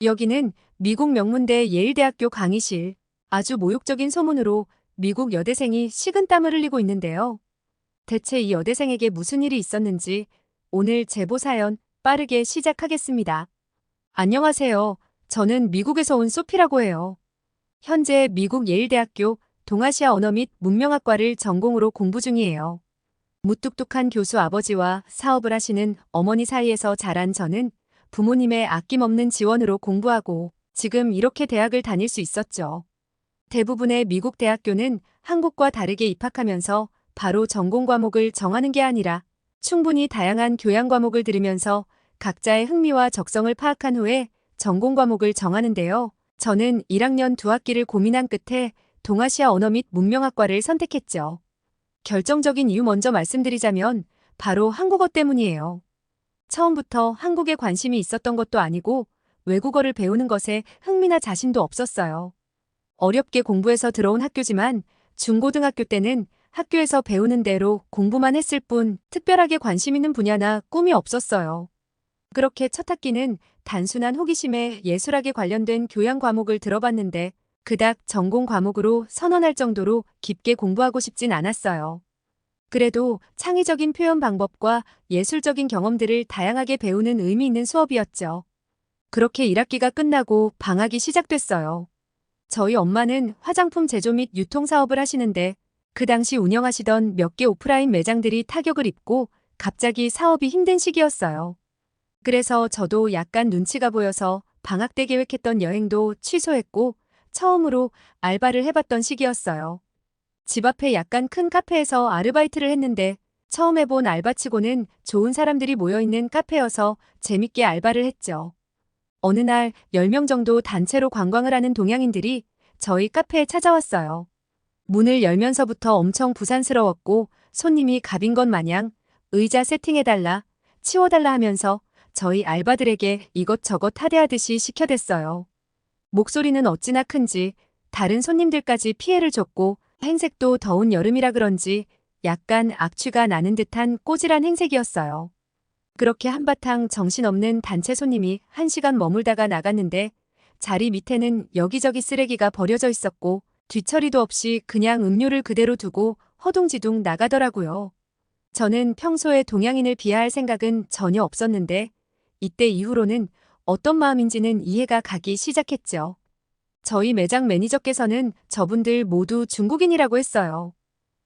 여기는 미국 명문대 예일대학교 강의실. 아주 모욕적인 소문으로 미국 여대생이 식은땀을 흘리고 있는데요. 대체 이 여대생에게 무슨 일이 있었는지 오늘 제보 사연 빠르게 시작하겠습니다. 안녕하세요. 저는 미국에서 온 소피라고 해요. 현재 미국 예일대학교 동아시아 언어 및 문명학과를 전공으로 공부 중이에요. 무뚝뚝한 교수 아버지와 사업을 하시는 어머니 사이에서 자란 저는 부모님의 아낌없는 지원으로 공부하고 지금 이렇게 대학을 다닐 수 있었죠. 대부분의 미국 대학교는 한국과 다르게 입학하면서 바로 전공 과목을 정하는 게 아니라 충분히 다양한 교양 과목을 들으면서 각자의 흥미와 적성을 파악한 후에 전공 과목을 정하는데요. 저는 1학년 2학기를 고민한 끝에 동아시아 언어 및 문명학과를 선택했죠. 결정적인 이유 먼저 말씀드리자면 바로 한국어 때문이에요. 처음부터 한국에 관심이 있었던 것도 아니고 외국어를 배우는 것에 흥미나 자신도 없었어요. 어렵게 공부해서 들어온 학교지만 중고등학교 때는 학교에서 배우는 대로 공부만 했을 뿐 특별하게 관심 있는 분야나 꿈이 없었어요. 그렇게 첫 학기는 단순한 호기심에 예술학에 관련된 교양 과목을 들어봤는데 그닥 전공 과목으로 선언할 정도로 깊게 공부하고 싶진 않았어요. 그래도 창의적인 표현 방법과 예술적인 경험들을 다양하게 배우는 의미 있는 수업이었죠. 그렇게 1학기가 끝나고 방학이 시작됐어요. 저희 엄마는 화장품 제조 및 유통 사업을 하시는데 그 당시 운영하시던 몇 개 오프라인 매장들이 타격을 입고 갑자기 사업이 힘든 시기였어요. 그래서 저도 약간 눈치가 보여서 방학 때 계획했던 여행도 취소했고 처음으로 알바를 해봤던 시기였어요. 집 앞에 약간 큰 카페에서 아르바이트를 했는데 처음 해본 알바치고는 좋은 사람들이 모여있는 카페여서 재밌게 알바를 했죠. 어느 날 10명 정도 단체로 관광을 하는 동양인들이 저희 카페에 찾아왔어요. 문을 열면서부터 엄청 부산스러웠고 손님이 갑인 것 마냥 의자 세팅해달라, 치워달라 하면서 저희 알바들에게 이것저것 하대하듯이 시켜댔어요. 목소리는 어찌나 큰지 다른 손님들까지 피해를 줬고 행색도 더운 여름이라 그런지 약간 악취가 나는 듯한 꼬질한 행색이었어요. 그렇게 한바탕 정신없는 단체 손님이 1시간 머물다가 나갔는데 자리 밑에는 여기저기 쓰레기가 버려져 있었고 뒤처리도 없이 그냥 음료를 그대로 두고 허둥지둥 나가더라고요. 저는 평소에 동양인을 비하할 생각은 전혀 없었는데 이때 이후로는 어떤 마음인지는 이해가 가기 시작했죠. 저희 매장 매니저께서는 저분들 모두 중국인이라고 했어요.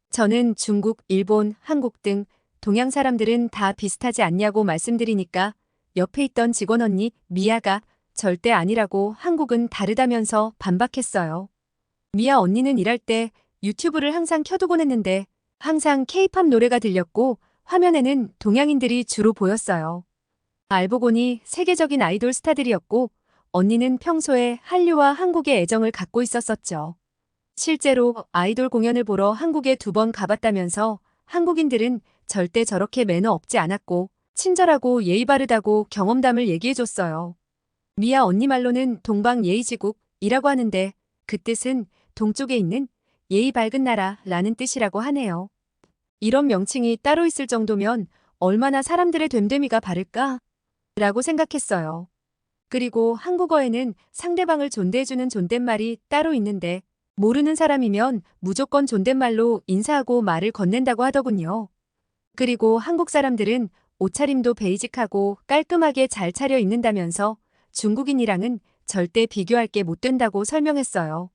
저는 중국, 일본, 한국 등 동양 사람들은 다 비슷하지 않냐고 말씀드리니까 옆에 있던 직원 언니 미아가 절대 아니라고 한국은 다르다면서 반박했어요. 미아 언니는 일할 때 유튜브를 항상 켜두곤 했는데 항상 케이팝 노래가 들렸고 화면에는 동양인들이 주로 보였어요. 알고 보니 세계적인 아이돌 스타들이었고 언니는 평소에 한류와 한국에 애정을 갖고 있었었죠. 실제로 아이돌 공연을 보러 한국에 2번 가봤다면서 한국인들은 절대 저렇게 매너 없지 않았고 친절하고 예의 바르다고 경험담을 얘기해줬어요. 미아 언니 말로는 동방예의지국이라고 하는데 그 뜻은 동쪽에 있는 예의 밝은 나라라는 뜻이라고 하네요. 이런 명칭이 따로 있을 정도면 얼마나 사람들의 됨됨이가 바를까? 라고 생각했어요. 그리고 한국어에는 상대방을 존대해주는 존댓말이 따로 있는데 모르는 사람이면 무조건 존댓말로 인사하고 말을 건넨다고 하더군요. 그리고 한국 사람들은 옷차림도 베이직하고 깔끔하게 잘 차려 입는다면서 중국인이랑은 절대 비교할 게 못 된다고 설명했어요.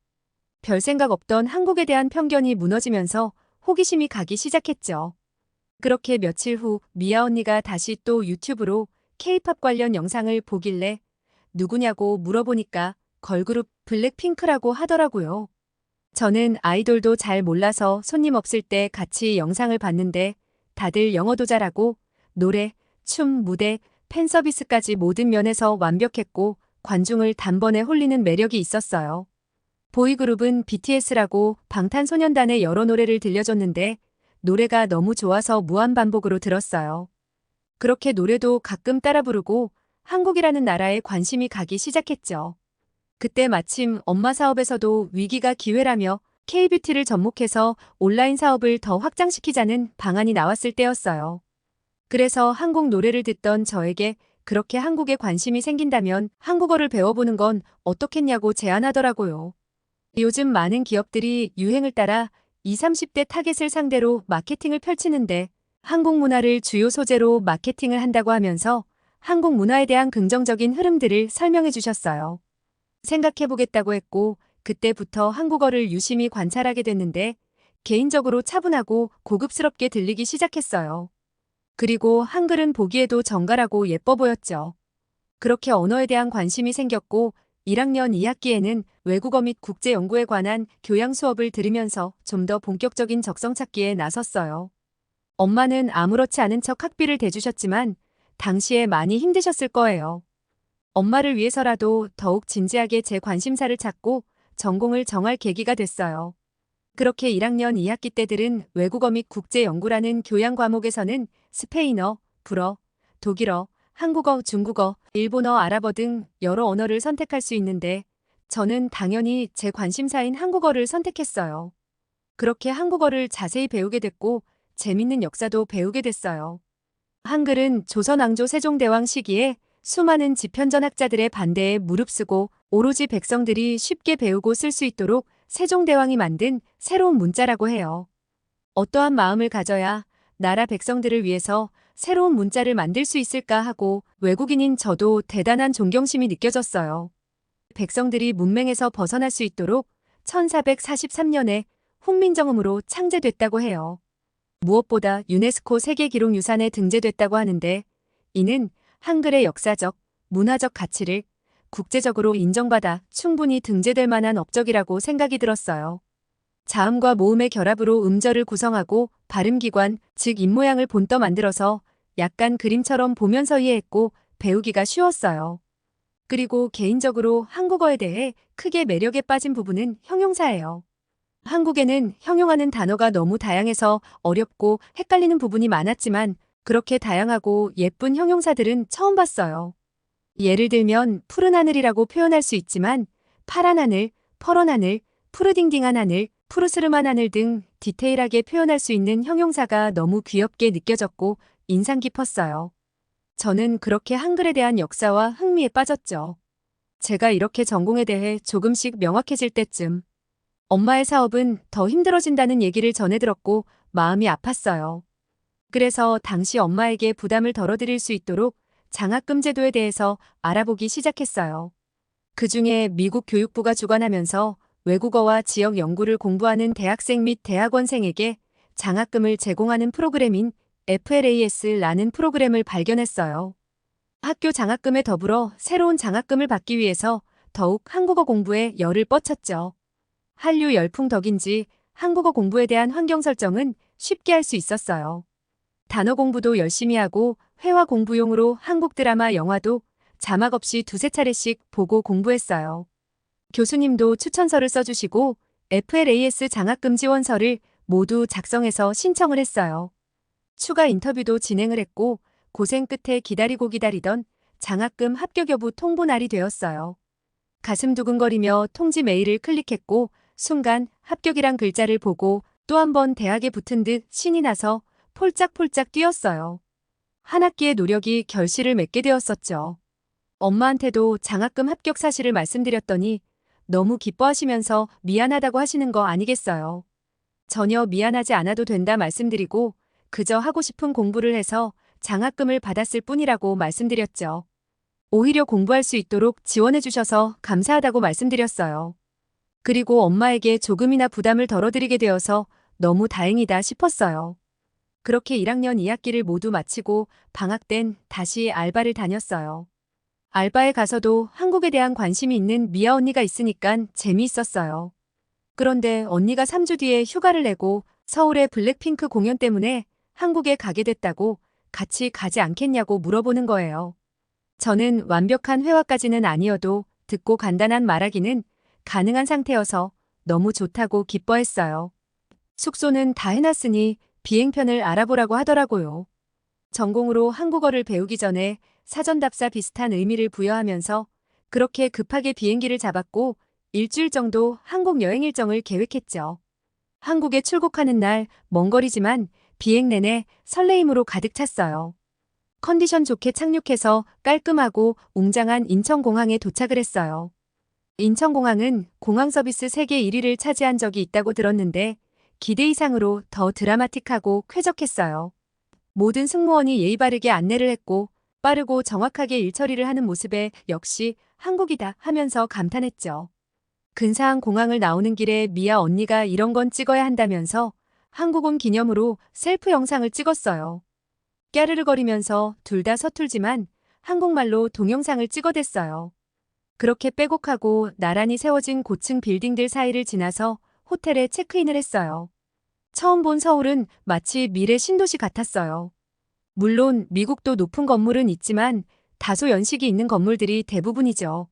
별 생각 없던 한국에 대한 편견이 무너지면서 호기심이 가기 시작했죠. 그렇게 며칠 후 미아 언니가 다시 또 유튜브로 K-팝 관련 영상을 보길래 누구냐고 물어보니까 걸그룹 블랙핑크라고 하더라고요. 저는 아이돌도 잘 몰라서 손님 없을 때 같이 영상을 봤는데 다들 영어도 잘하고 노래, 춤, 무대, 팬 서비스까지 모든 면에서 완벽했고 관중을 단번에 홀리는 매력이 있었어요. 보이그룹은 BTS라고 방탄소년단의 여러 노래를 들려줬는데 노래가 너무 좋아서 무한반복으로 들었어요. 그렇게 노래도 가끔 따라 부르고 한국이라는 나라에 관심이 가기 시작했죠. 그때 마침 엄마 사업에서도 위기가 기회라며 K-뷰티를 접목해서 온라인 사업을 더 확장시키자는 방안이 나왔을 때였어요. 그래서 한국 노래를 듣던 저에게 그렇게 한국에 관심이 생긴다면 한국어를 배워보는 건 어떻겠냐고 제안하더라고요. 요즘 많은 기업들이 유행을 따라 20, 30대 타겟을 상대로 마케팅을 펼치는데 한국 문화를 주요 소재로 마케팅을 한다고 하면서 한국 문화에 대한 긍정적인 흐름들을 설명해 주셨어요. 생각해보겠다고 했고 그때부터 한국어를 유심히 관찰하게 됐는데 개인적으로 차분하고 고급스럽게 들리기 시작했어요. 그리고 한글은 보기에도 정갈하고 예뻐 보였죠. 그렇게 언어에 대한 관심이 생겼고 1학년 2학기에는 외국어 및 국제 연구에 관한 교양 수업을 들으면서 좀 더 본격적인 적성 찾기에 나섰어요. 엄마는 아무렇지 않은 척 학비를 대주셨지만 당시에 많이 힘드셨을 거예요. 엄마를 위해서라도 더욱 진지하게 제 관심사를 찾고 전공을 정할 계기가 됐어요. 그렇게 1학년 2학기 때들은 외국어 및 국제 연구라는 교양 과목에서는 스페인어, 불어, 독일어, 한국어, 중국어, 일본어, 아랍어 등 여러 언어를 선택할 수 있는데 저는 당연히 제 관심사인 한국어를 선택했어요. 그렇게 한국어를 자세히 배우게 됐고 재밌는 역사도 배우게 됐어요. 한글은 조선 왕조 세종대왕 시기에 수많은 집현전 학자들의 반대에 무릅쓰고 오로지 백성들이 쉽게 배우고 쓸 수 있도록 세종대왕이 만든 새로운 문자라고 해요. 어떠한 마음을 가져야 나라 백성들을 위해서 새로운 문자를 만들 수 있을까 하고 외국인인 저도 대단한 존경심이 느껴졌어요. 백성들이 문맹에서 벗어날 수 있도록 1443년에 훈민정음으로 창제됐다고 해요. 무엇보다 유네스코 세계기록유산에 등재됐다고 하는데 이는 한글의 역사적, 문화적 가치를 국제적으로 인정받아 충분히 등재될 만한 업적이라고 생각이 들었어요. 자음과 모음의 결합으로 음절을 구성하고 발음기관, 즉 입모양을 본떠 만들어서 약간 그림처럼 보면서 이해했고 배우기가 쉬웠어요. 그리고 개인적으로 한국어에 대해 크게 매력에 빠진 부분은 형용사예요. 한국에는 형용하는 단어가 너무 다양해서 어렵고 헷갈리는 부분이 많았지만 그렇게 다양하고 예쁜 형용사들은 처음 봤어요. 예를 들면 푸른 하늘이라고 표현할 수 있지만 파란 하늘, 퍼런 하늘, 푸르딩딩한 하늘, 푸르스름한 하늘 등 디테일하게 표현할 수 있는 형용사가 너무 귀엽게 느껴졌고 인상 깊었어요. 저는 그렇게 한글에 대한 역사와 흥미에 빠졌죠. 제가 이렇게 전공에 대해 조금씩 명확해질 때쯤 엄마의 사업은 더 힘들어진다는 얘기를 전해 들었고 마음이 아팠어요. 그래서 당시 엄마에게 부담을 덜어드릴 수 있도록 장학금 제도에 대해서 알아보기 시작했어요. 그중에 미국 교육부가 주관하면서 외국어와 지역 연구를 공부하는 대학생 및 대학원생에게 장학금을 제공하는 프로그램인 FLAS라는 프로그램을 발견했어요. 학교 장학금에 더불어 새로운 장학금을 받기 위해서 더욱 한국어 공부에 열을 뻗쳤죠. 한류 열풍 덕인지 한국어 공부에 대한 환경 설정은 쉽게 할 수 있었어요. 단어 공부도 열심히 하고 회화 공부용으로 한국 드라마, 영화도 자막 없이 두세 차례씩 보고 공부했어요. 교수님도 추천서를 써주시고 FLAS 장학금 지원서를 모두 작성해서 신청을 했어요. 추가 인터뷰도 진행을 했고 고생 끝에 기다리고 기다리던 장학금 합격 여부 통보 날이 되었어요. 가슴 두근거리며 통지 메일을 클릭했고 순간 합격이란 글자를 보고 또 한 번 대학에 붙은 듯 신이 나서 폴짝폴짝 뛰었어요. 한 학기의 노력이 결실을 맺게 되었었죠. 엄마한테도 장학금 합격 사실을 말씀드렸더니 너무 기뻐하시면서 미안하다고 하시는 거 아니겠어요. 전혀 미안하지 않아도 된다 말씀드리고 그저 하고 싶은 공부를 해서 장학금을 받았을 뿐이라고 말씀드렸죠. 오히려 공부할 수 있도록 지원해 주셔서 감사하다고 말씀드렸어요. 그리고 엄마에게 조금이나 부담을 덜어드리게 되어서 너무 다행이다 싶었어요. 그렇게 1학년 2학기를 모두 마치고 방학 땐 다시 알바를 다녔어요. 알바에 가서도 한국에 대한 관심이 있는 미아 언니가 있으니까 재미있었어요. 그런데 언니가 3주 뒤에 휴가를 내고 서울의 블랙핑크 공연 때문에 한국에 가게 됐다고 같이 가지 않겠냐고 물어보는 거예요. 저는 완벽한 회화까지는 아니어도 듣고 간단한 말하기는 가능한 상태여서 너무 좋다고 기뻐했어요. 숙소는 다 해놨으니 비행편을 알아보라고 하더라고요. 전공으로 한국어를 배우기 전에 사전답사 비슷한 의미를 부여하면서 그렇게 급하게 비행기를 잡았고 일주일 정도 한국 여행 일정을 계획했죠. 한국에 출국하는 날 먼 거리지만 비행 내내 설레임으로 가득 찼어요. 컨디션 좋게 착륙해서 깔끔하고 웅장한 인천공항에 도착을 했어요. 인천공항은 공항 서비스 세계 1위를 차지한 적이 있다고 들었는데 기대 이상으로 더 드라마틱하고 쾌적했어요. 모든 승무원이 예의 바르게 안내를 했고 빠르고 정확하게 일처리를 하는 모습에 역시 한국이다 하면서 감탄했죠. 근사한 공항을 나오는 길에 미아 언니가 이런 건 찍어야 한다면서 한국 온 기념으로 셀프 영상을 찍었어요. 깨르르거리면서 둘 다 서툴지만 한국말로 동영상을 찍어댔어요. 그렇게 빼곡하고 나란히 세워진 고층 빌딩들 사이를 지나서 호텔에 체크인을 했어요. 처음 본 서울은 마치 미래 신도시 같았어요. 물론 미국도 높은 건물은 있지만 다소 연식이 있는 건물들이 대부분이죠.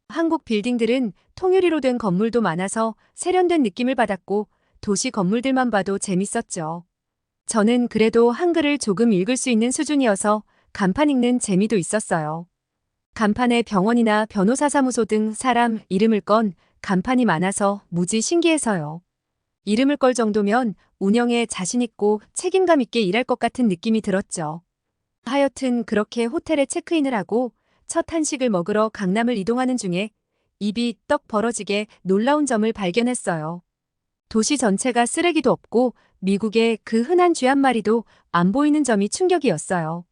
한국 빌딩들은 통유리로 된 건물도 많아서 세련된 느낌을 받았고 도시 건물들만 봐도 재밌었죠. 저는 그래도 한글을 조금 읽을 수 있는 수준이어서 간판 읽는 재미도 있었어요. 간판에 병원이나 변호사 사무소 등 사람 이름을 건 간판이 많아서 무지 신기해서요. 이름을 걸 정도면 운영에 자신 있고 책임감 있게 일할 것 같은 느낌이 들었죠. 하여튼 그렇게 호텔에 체크인을 하고 첫 한식을 먹으러 강남을 이동하는 중에 입이 떡 벌어지게 놀라운 점을 발견했어요. 도시 전체가 쓰레기도 없고 미국의 그 흔한 쥐 한 마리도 안 보이는 점이 충격이었어요.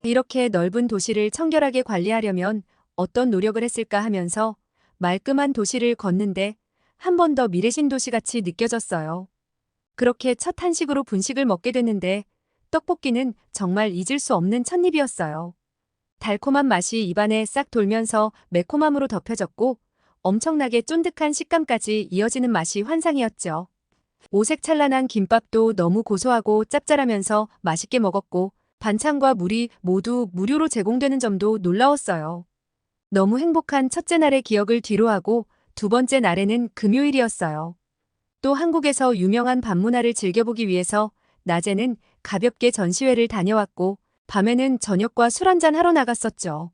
이렇게 넓은 도시를 청결하게 관리하려면 어떤 노력을 했을까 하면서 말끔한 도시를 걷는데 한 번 더 미래신도시같이 느껴졌어요. 그렇게 첫 한식으로 분식을 먹게 됐는데 떡볶이는 정말 잊을 수 없는 첫입이었어요. 달콤한 맛이 입안에 싹 돌면서 매콤함으로 덮여졌고 엄청나게 쫀득한 식감까지 이어지는 맛이 환상이었죠. 오색찬란한 김밥도 너무 고소하고 짭짤하면서 맛있게 먹었고 반찬과 물이 모두 무료로 제공되는 점도 놀라웠어요. 너무 행복한 첫째 날의 기억을 뒤로하고 두 번째 날에는 금요일이었어요. 또 한국에서 유명한 밤문화를 즐겨보기 위해서 낮에는 가볍게 전시회를 다녀왔고 밤에는 저녁과 술 한잔 하러 나갔었죠.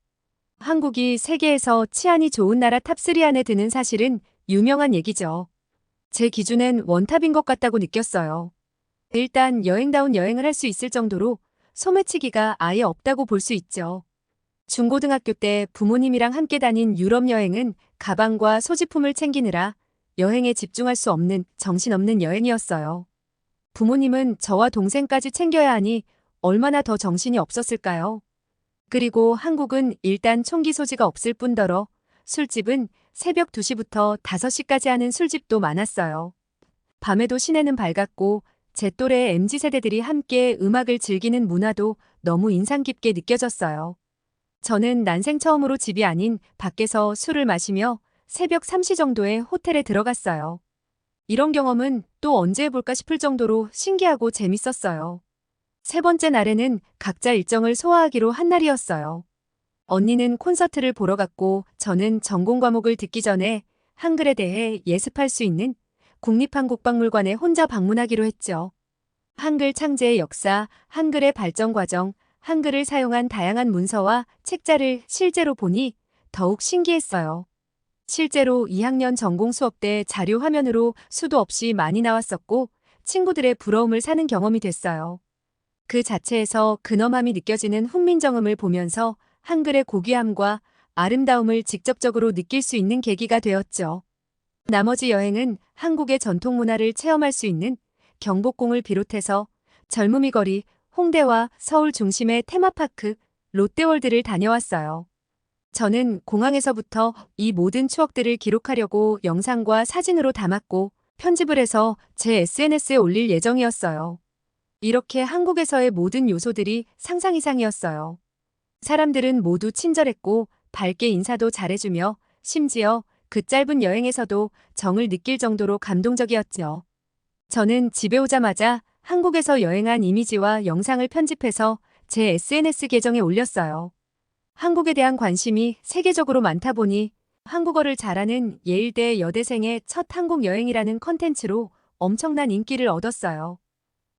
한국이 세계에서 치안이 좋은 나라 탑3 안에 드는 사실은 유명한 얘기죠. 제 기준엔 원탑인 것 같다고 느꼈어요. 일단 여행다운 여행을 할 수 있을 정도로 소매치기가 아예 없다고 볼 수 있죠. 중고등학교 때 부모님이랑 함께 다닌 유럽 여행은 가방과 소지품을 챙기느라 여행에 집중할 수 없는 정신없는 여행이었어요. 부모님은 저와 동생까지 챙겨야 하니 얼마나 더 정신이 없었을까요? 그리고 한국은 일단 총기 소지가 없을 뿐더러 술집은 새벽 2시부터 5시까지 하는 술집도 많았어요. 밤에도 시내는 밝았고 제 또래의 MZ세대들이 함께 음악을 즐기는 문화도 너무 인상 깊게 느껴졌어요. 저는 난생 처음으로 집이 아닌 밖에서 술을 마시며 새벽 3시 정도에 호텔에 들어갔어요. 이런 경험은 또 언제 해볼까 싶을 정도로 신기하고 재밌었어요. 세 번째 날에는 각자 일정을 소화하기로 한 날이었어요. 언니는 콘서트를 보러 갔고 저는 전공 과목을 듣기 전에 한글에 대해 예습할 수 있는 국립한국박물관에 혼자 방문하기로 했죠. 한글 창제의 역사, 한글의 발전 과정, 한글을 사용한 다양한 문서와 책자를 실제로 보니 더욱 신기했어요. 실제로 2학년 전공 수업 때 자료 화면으로 수도 없이 많이 나왔었고 친구들의 부러움을 사는 경험이 됐어요. 그 자체에서 근엄함이 느껴지는 훈민정음을 보면서 한글의 고귀함과 아름다움을 직접적으로 느낄 수 있는 계기가 되었죠. 나머지 여행은 한국의 전통문화를 체험할 수 있는 경복궁을 비롯해서 젊음이 거리, 홍대와 서울 중심의 테마파크, 롯데월드를 다녀왔어요. 저는 공항에서부터 이 모든 추억들을 기록하려고 영상과 사진으로 담았고 편집을 해서 제 SNS에 올릴 예정이었어요. 이렇게 한국에서의 모든 요소들이 상상 이상이었어요. 사람들은 모두 친절했고 밝게 인사도 잘해주며 심지어 그 짧은 여행에서도 정을 느낄 정도로 감동적이었죠. 저는 집에 오자마자 한국에서 여행한 이미지와 영상을 편집해서 제 SNS 계정에 올렸어요. 한국에 대한 관심이 세계적으로 많다 보니 한국어를 잘하는 예일대 여대생의 첫 한국 여행이라는 컨텐츠로 엄청난 인기를 얻었어요.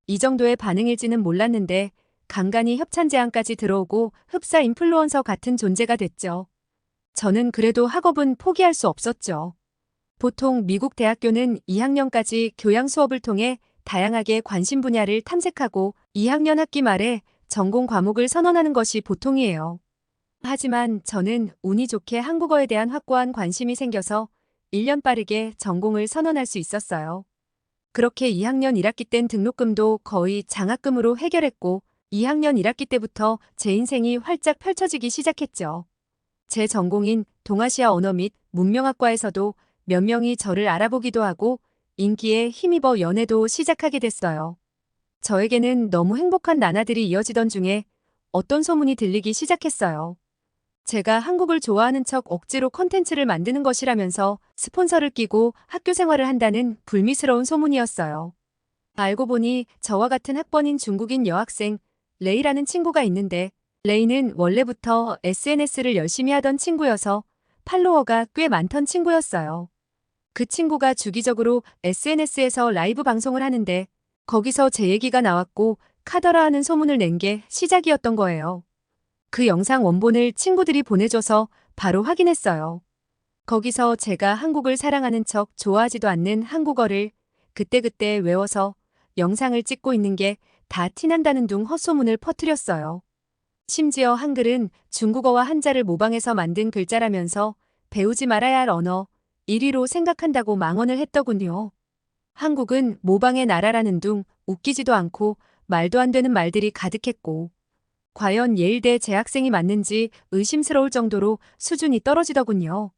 이 정도의 반응일지는 몰랐는데 간간히 협찬 제안까지 들어오고 흡사 인플루언서 같은 존재가 됐죠. 저는 그래도 학업은 포기할 수 없었죠. 보통 미국 대학교는 2학년까지 교양 수업을 통해 다양하게 관심 분야를 탐색하고 2학년 학기 말에 전공 과목을 선언하는 것이 보통이에요. 하지만 저는 운이 좋게 한국어에 대한 확고한 관심이 생겨서 1년 빠르게 전공을 선언할 수 있었어요. 그렇게 2학년 1학기 땐 등록금도 거의 장학금으로 해결했고 2학년 1학기 때부터 제 인생이 활짝 펼쳐지기 시작했죠. 제 전공인 동아시아 언어 및 문명학과에서도 몇 명이 저를 알아보기도 하고 인기에 힘입어 연애도 시작하게 됐어요. 저에게는 너무 행복한 나날들이 이어지던 중에 어떤 소문이 들리기 시작했어요. 제가 한국을 좋아하는 척 억지로 콘텐츠를 만드는 것이라면서 스폰서를 끼고 학교 생활을 한다는 불미스러운 소문이었어요. 알고 보니 저와 같은 학번인 중국인 여학생 레이라는 친구가 있는데 레이는 원래부터 SNS를 열심히 하던 친구여서 팔로워가 꽤 많던 친구였어요. 그 친구가 주기적으로 SNS에서 라이브 방송을 하는데 거기서 제 얘기가 나왔고 카더라 하는 소문을 낸 게 시작이었던 거예요. 그 영상 원본을 친구들이 보내줘서 바로 확인했어요. 거기서 제가 한국을 사랑하는 척 좋아하지도 않는 한국어를 그때그때 외워서 영상을 찍고 있는 게 다 티난다는 둥 헛소문을 퍼뜨렸어요. 심지어 한글은 중국어와 한자를 모방해서 만든 글자라면서 배우지 말아야 할 언어 1위로 생각한다고 망언을 했더군요. 한국은 모방의 나라라는 둥 웃기지도 않고 말도 안 되는 말들이 가득했고 과연 예일대 재학생이 맞는지 의심스러울 정도로 수준이 떨어지더군요.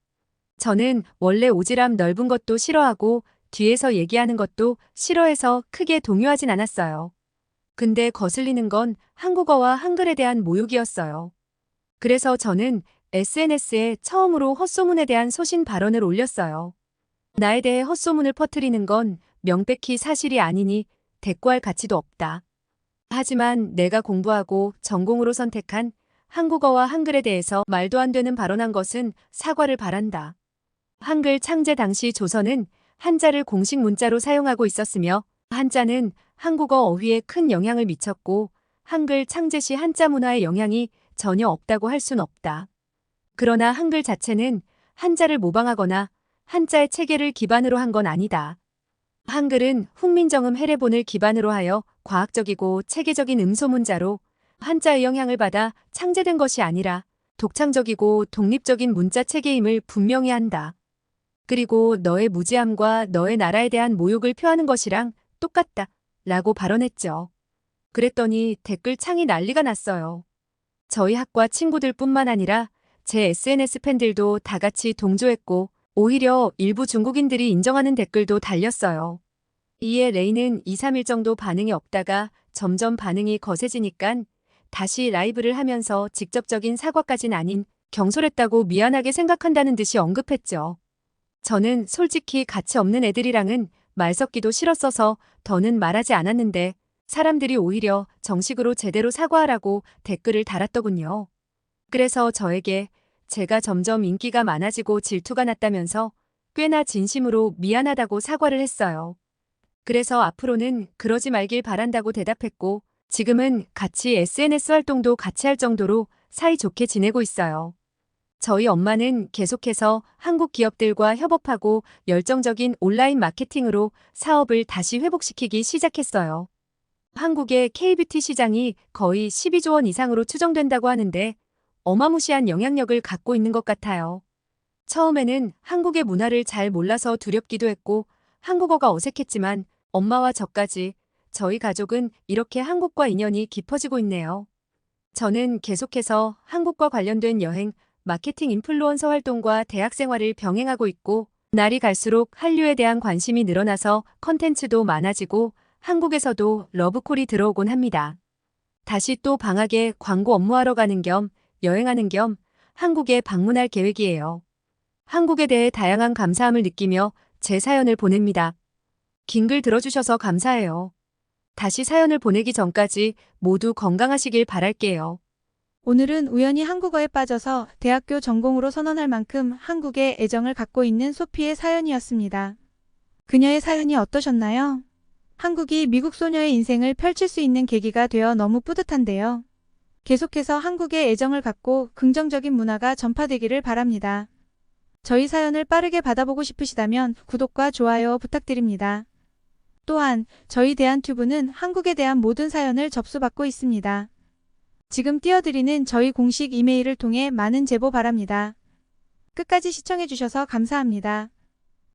저는 원래 오지랖 넓은 것도 싫어하고 뒤에서 얘기하는 것도 싫어해서 크게 동요하진 않았어요. 근데 거슬리는 건 한국어와 한글에 대한 모욕이었어요. 그래서 저는 SNS에 처음으로 헛소문에 대한 소신 발언을 올렸어요. 나에 대해 헛소문을 퍼뜨리는 건 명백히 사실이 아니니 대꾸할 가치도 없다. 하지만 내가 공부하고 전공으로 선택한 한국어와 한글에 대해서 말도 안 되는 발언한 것은 사과를 바란다. 한글 창제 당시 조선은 한자를 공식 문자로 사용하고 있었으며 한자는 한국어 어휘에 큰 영향을 미쳤고 한글 창제 시 한자 문화의 영향이 전혀 없다고 할 순 없다. 그러나 한글 자체는 한자를 모방하거나 한자의 체계를 기반으로 한 건 아니다. 한글은 훈민정음 해례본을 기반으로 하여 과학적이고 체계적인 음소문자로 한자의 영향을 받아 창제된 것이 아니라 독창적이고 독립적인 문자 체계임을 분명히 한다. 그리고 너의 무지함과 너의 나라에 대한 모욕을 표하는 것이랑 똑같다. 라고 발언했죠. 그랬더니 댓글 창이 난리가 났어요. 저희 학과 친구들뿐만 아니라 제 SNS 팬들도 다 같이 동조했고 오히려 일부 중국인들이 인정하는 댓글도 달렸어요. 이에 레이는 2, 3일 정도 반응이 없다가 점점 반응이 거세지니깐 다시 라이브를 하면서 직접적인 사과까진 아닌 경솔했다고 미안하게 생각한다는 듯이 언급했죠. 저는 솔직히 가치 없는 애들이랑은 말 섞기도 싫었어서 더는 말하지 않았는데 사람들이 오히려 정식으로 제대로 사과하라고 댓글을 달았더군요. 그래서 저에게 제가 점점 인기가 많아지고 질투가 났다면서 꽤나 진심으로 미안하다고 사과를 했어요. 그래서 앞으로는 그러지 말길 바란다고 대답했고 지금은 같이 SNS 활동도 같이 할 정도로 사이좋게 지내고 있어요. 저희 엄마는 계속해서 한국 기업들과 협업하고 열정적인 온라인 마케팅으로 사업을 다시 회복시키기 시작했어요. 한국의 K뷰티 시장이 거의 12조 원 이상으로 추정된다고 하는데 어마무시한 영향력을 갖고 있는 것 같아요. 처음에는 한국의 문화를 잘 몰라서 두렵기도 했고 한국어가 어색했지만 엄마와 저까지 저희 가족은 이렇게 한국과 인연이 깊어지고 있네요. 저는 계속해서 한국과 관련된 여행, 마케팅 인플루언서 활동과 대학 생활을 병행하고 있고 날이 갈수록 한류에 대한 관심이 늘어나서 컨텐츠도 많아지고 한국에서도 러브콜이 들어오곤 합니다. 다시 또 방학에 광고 업무하러 가는 겸 여행하는 겸 한국에 방문할 계획이에요. 한국에 대해 다양한 감사함을 느끼며 제 사연을 보냅니다. 긴 글 들어주셔서 감사해요. 다시 사연을 보내기 전까지 모두 건강하시길 바랄게요. 오늘은 우연히 한국어에 빠져서 대학교 전공으로 선언할 만큼 한국에 애정을 갖고 있는 소피의 사연이었습니다. 그녀의 사연이 어떠셨나요? 한국이 미국 소녀의 인생을 펼칠 수 있는 계기가 되어 너무 뿌듯한데요. 계속해서 한국에 애정을 갖고 긍정적인 문화가 전파되기를 바랍니다. 저희 사연을 빠르게 받아보고 싶으시다면 구독과 좋아요 부탁드립니다. 또한 저희 대한튜브는 한국에 대한 모든 사연을 접수받고 있습니다. 지금 띄워드리는 저희 공식 이메일을 통해 많은 제보 바랍니다. 끝까지 시청해주셔서 감사합니다.